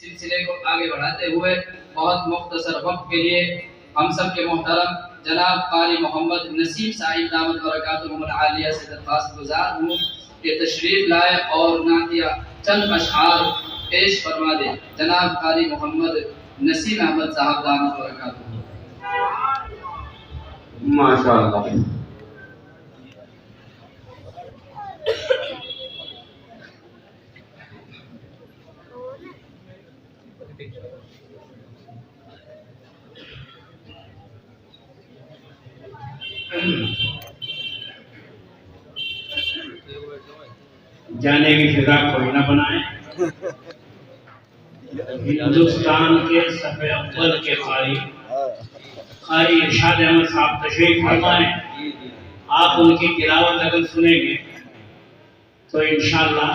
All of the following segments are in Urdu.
سلسلے کو آگے بڑھاتے ہوئے بہت مختصر وقت کے لیے ہم سب کے محترم جناب قاری محمد نسیم صاحب دامت برکاتہم العالیہ سے درخواست گزار ہوں کہ تشریف لائے اور نعتیہ چند اشعار پیش فرما دیں۔ جناب قاری محمد نسیم احمد صاحب دامت برکاتہم۔ ماشاءاللہ۔ جانے کی فضا کوئی نہ بنائے۔ ہندوستان کے صف اول کے قاری ارشاد احمد صاحب تشریف فرمائیں۔ آپ ان کی تلاوت اگر سنیں گے تو انشاءاللہ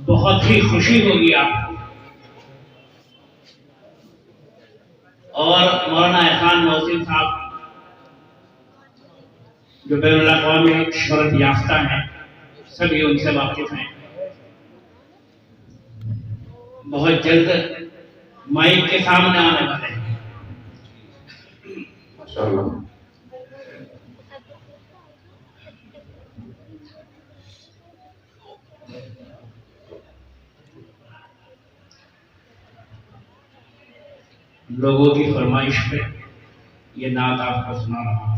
بہت ہی خوشی ہوگی آپ کو۔ اور مولانا احسان محسن صاحب جو بین الاقوامی شہرت یافتہ ہیں، سبھی ان سے واقف ہیں، بہت جلد مائک کے سامنے آنے والے ہیں۔ ماشاءاللہ۔ لوگوں کی فرمائش پہ یہ نعت آپ کو سنا رہا ہوں۔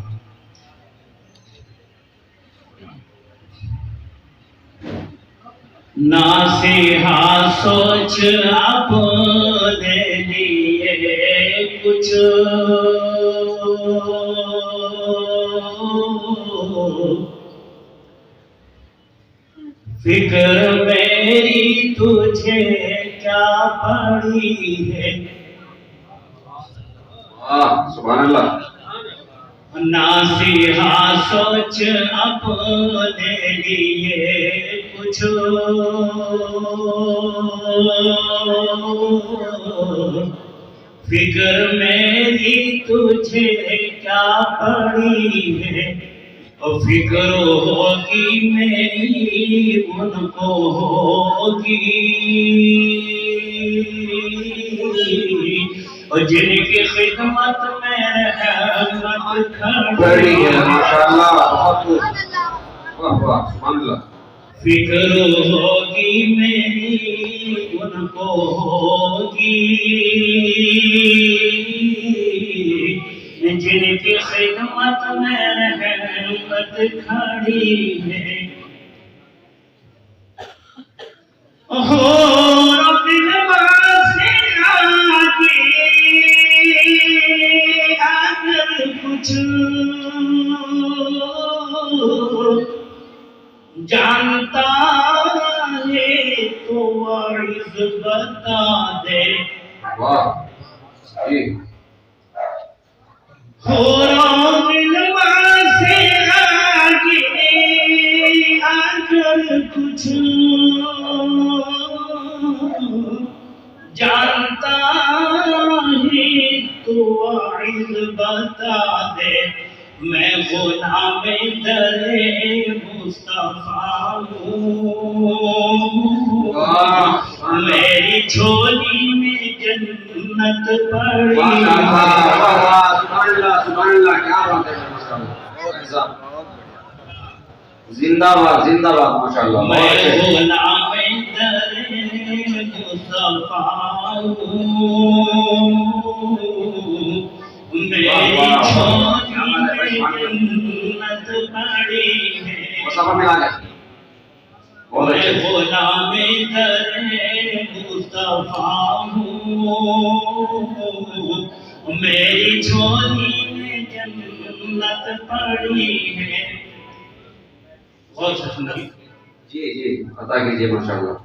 ناصحہ سوچ اپنے لیے کچھ، فکر میری تجھے کیا پڑی ہے۔ سبحان اللہ۔ ناصحہ سوچ اپنے لیے کچھ، فکر میری تجھے کیا پڑی ہے، اور فکر ہوگی میری ان کو ہوگی، اور جن کی خدمت میں رحمت کھڑی ہے۔ ماشاءاللہ، بہت واہ واہ، سبحان اللہ۔ فکر ہوگی میری ان کو ہوگی، جن کی خدمت میں رحمت کھڑی ہے۔ جانتا ہے تو عرض بتا دے، واہ جی۔ سے آگے اگر کچھ جانتا ہے تو عرض بتا دے، میں غلام در مصطفیٰ ہوں، میری جھولی میں جنت پڑی ہے۔ زندہ باد زندہ باد، ماشاءاللہ۔ میں غلام در مصطفیٰ ہوں، میری جھولی میں جنت پڑی ہے۔ میں غلام در مصطفیٰ ہوں، میری جھولی میں جنت پڑی ہے۔ غور سے سننا جی جی، عطا کیجیے ماشاءاللہ۔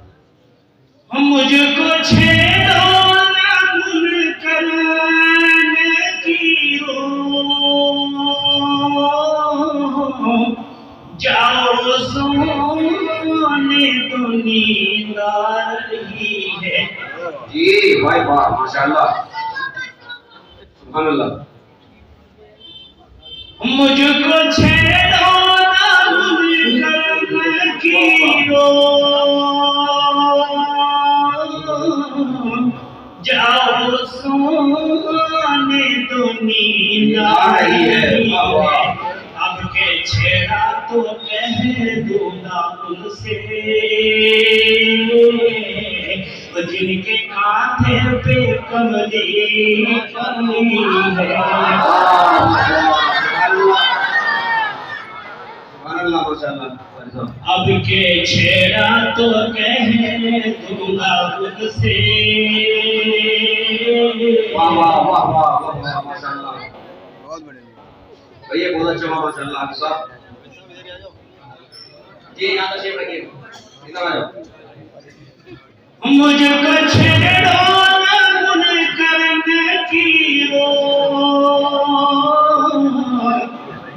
مجھ کو چھیڑو نہ منکر نکیرو، جاؤ سونے تو نیندار ہی ہے۔ جی بھائی واہ، ماشاءاللہ، سبحان اللہ۔ مجھ کو چھیڑو نہ منکر نکیرو، جاؤ سونے تو نیند آئی ہے اب کے چھیڑا تو کہہ دوں گا ان سے جن کے کانٹے پہ کملی پڑی ہے اب کے چھیڑا تو کہہ دوں گا ان سے واہ واہ واہ واہ واہ ماشاءاللہ بھیا بہت اچھا ماشاء اللہ آپ صاحب جی یہاں تشریف رکھیے ادھر آ جاؤ مجھ کو چھیڑو نہ من کرنے کی رو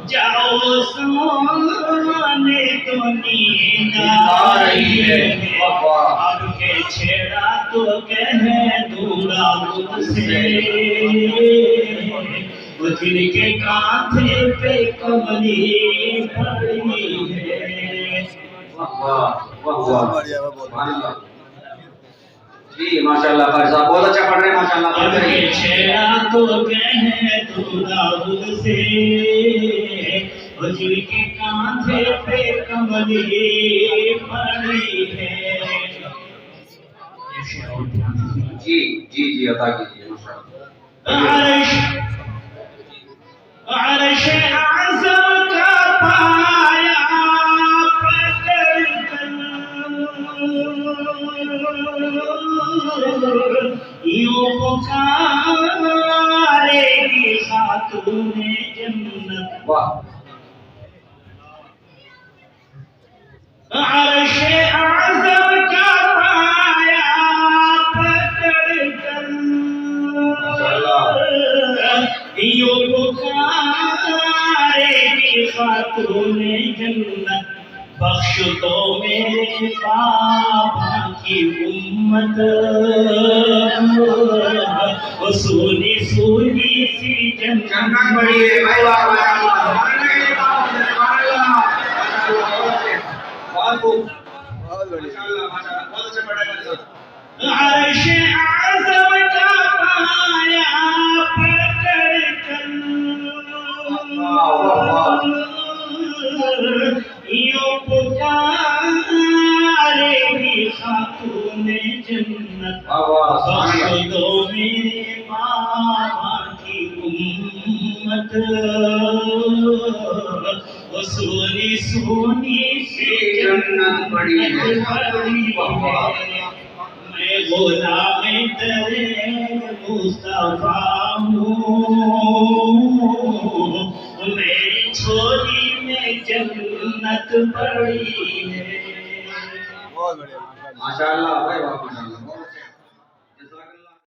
جاؤ سونے تو نیند آئی ہے اب کے چھیڑا تو کہہ دوں گا ان سے جن کے کانٹے پہ کملی پڑی ہے واہ واہ واہ واہ سبحان اللہ جی ماشاءاللہ بھائی صاحب بہت اچھا پڑھ رہے ہیں ماشاءاللہ اب کے چھیڑا تو کہہ دوں گا ان سے جن کے کانٹے پہ کملی پڑی ہے جی جی جی عطا کیجیے ماشاءاللہ عرش اعظم کا پایا پکڑ کر یوں پکارے گی خاتون جنت واہ عرش اعظم کا پایا پکڑ کر یوں پکارے گی خاتون جنت بخش دو میرے بابا کی امت وہ سونی سونی سی جنت بڑی ہے بھائی واہ واہ عرش اعظم کا پایا پکڑ کر یوں پکارے گی خاتون جنت بخش دو میرے بابا کی امت وہ سونی سونی سی جنت بڑی ہے میں غلام تیرے مصطفیٰ ہوں میری چھولی میں جنت پڑی ہے ماشاءاللہ بھائی واہ ماشاءاللہ